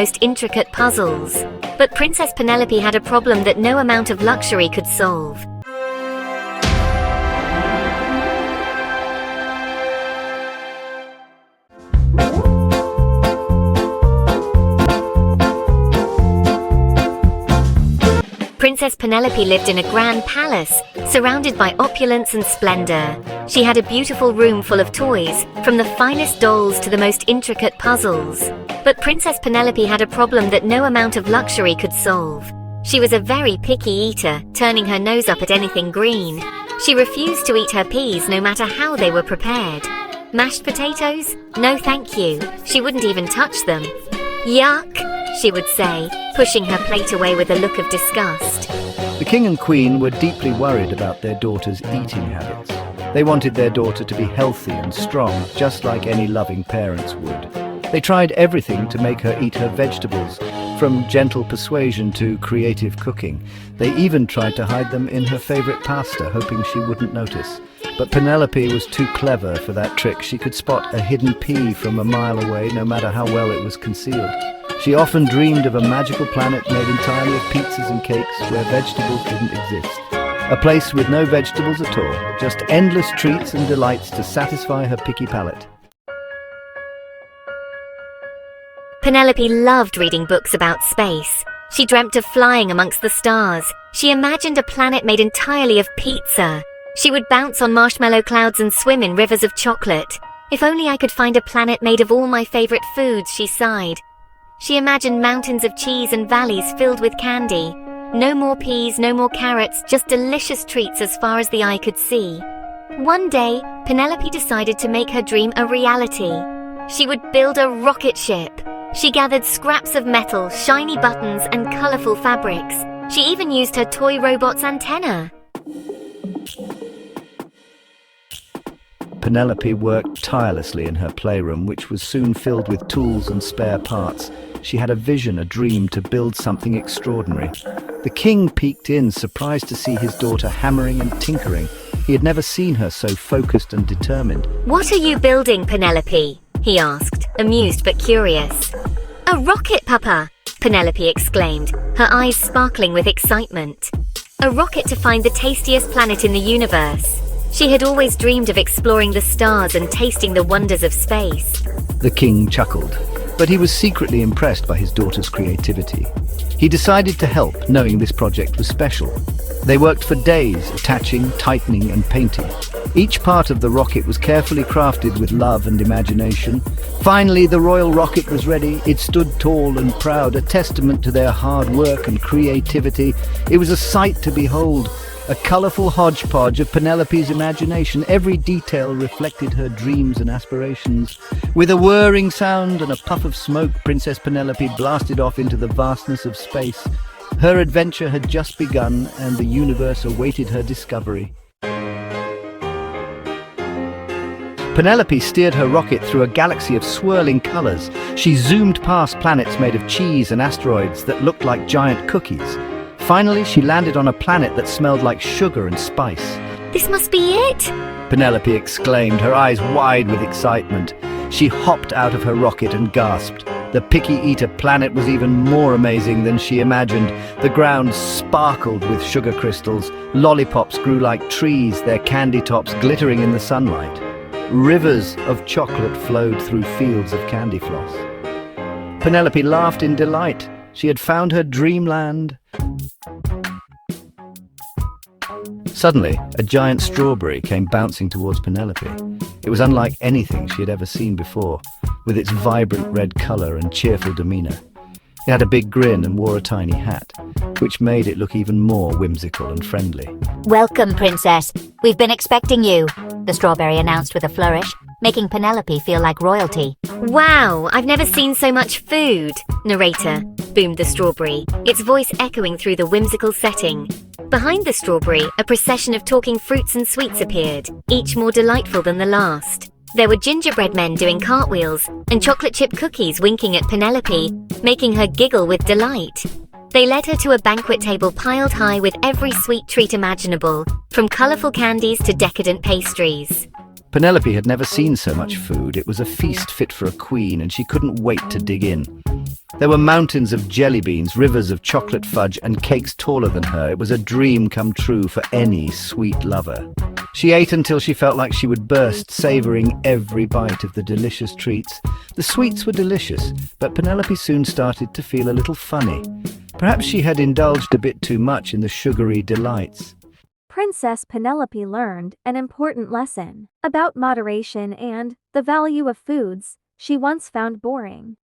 most intricate puzzles. But Princess Penelope had a problem that no amount of luxury could solve. Princess Penelope lived in a grand palace, surrounded by opulence and splendor. She had a beautiful room full of toys, from the finest dolls to the most intricate puzzles. But Princess Penelope had a problem that no amount of luxury could solve. She was a very picky eater, turning her nose up at anything green. She refused to eat her peas no matter how they were prepared. Mashed potatoes? No thank you. She wouldn't even touch them. Yuck, she would say, pushing her plate away with a look of disgust. The king and queen were deeply worried about their daughter's eating habits. They wanted their daughter to be healthy and strong, just like any loving parents would. They tried everything to make her eat her vegetables, from gentle persuasion to creative cooking. They even tried to hide them in her favorite pasta, hoping she wouldn't notice. But Penelope was too clever for that trick. She could spot a hidden pea from a mile away, no matter how well it was concealed. She often dreamed of a magical planet made entirely of pizzas and cakes where vegetables didn't exist. A place with no vegetables at all, just endless treats and delights to satisfy her picky palate. Penelope loved reading books about space. She dreamt of flying amongst the stars. She imagined a planet made entirely of pizza. She would bounce on marshmallow clouds and swim in rivers of chocolate. If only I could find a planet made of all my favorite foods, she sighed. She imagined mountains of cheese and valleys filled with candy. No more peas, no more carrots, just delicious treats as far as the eye could see. One day, Penelope decided to make her dream a reality. She would build a rocket ship. She gathered scraps of metal, shiny buttons, and colorful fabrics. She even used her toy robot's antenna. Penelope worked tirelessly in her playroom, which was soon filled with tools and spare parts. She had a vision, a dream to build something extraordinary. The king peeked in, surprised to see his daughter hammering and tinkering. He had never seen her so focused and determined. "What are you building, Penelope?" he asked, amused but curious. "A rocket, Papa!" Penelope exclaimed, her eyes sparkling with excitement. A rocket to find the tastiest planet in the universe. She had always dreamed of exploring the stars and tasting the wonders of space. The king chuckled, but he was secretly impressed by his daughter's creativity. He decided to help, knowing this project was special. They worked for days, attaching, tightening, and painting. Each part of the rocket was carefully crafted with love and imagination. Finally, the royal rocket was ready. It stood tall and proud, a testament to their hard work and creativity. It was a sight to behold. A colourful hodgepodge of Penelope's imagination. Every detail reflected her dreams and aspirations. With a whirring sound and a puff of smoke, Princess Penelope blasted off into the vastness of space. Her adventure had just begun, and the universe awaited her discovery. Penelope steered her rocket through a galaxy of swirling colours. She zoomed past planets made of cheese and asteroids that looked like giant cookies. Finally, she landed on a planet that smelled like sugar and spice. "This must be it!" Penelope exclaimed, her eyes wide with excitement. She hopped out of her rocket and gasped. The picky eater planet was even more amazing than she imagined. The ground sparkled with sugar crystals. Lollipops grew like trees, their candy tops glittering in the sunlight. Rivers of chocolate flowed through fields of candy floss. Penelope laughed in delight. She had found her dreamland. Suddenly, a giant strawberry came bouncing towards Penelope. It was unlike anything she had ever seen before, with its vibrant red colour and cheerful demeanour. It had a big grin and wore a tiny hat, which made it look even more whimsical and friendly. "Welcome, Princess. We've been expecting you," the strawberry announced with a flourish, making Penelope feel like royalty. "Wow, I've never seen so much food, narrator," boomed the strawberry, its voice echoing through the whimsical setting. Behind the strawberry, a procession of talking fruits and sweets appeared, each more delightful than the last. There were gingerbread men doing cartwheels, and chocolate chip cookies winking at Penelope, making her giggle with delight. They led her to a banquet table piled high with every sweet treat imaginable, from colourful candies to decadent pastries. Penelope had never seen so much food. It was a feast fit for a queen, and she couldn't wait to dig in. There were mountains of jelly beans, rivers of chocolate fudge, and cakes taller than her. It was a dream come true for any sweet lover. She ate until she felt like she would burst, savoring every bite of the delicious treats. The sweets were delicious, but Penelope soon started to feel a little funny. Perhaps she had indulged a bit too much in the sugary delights. Princess Penelope learned an important lesson about moderation and the value of foods she once found boring.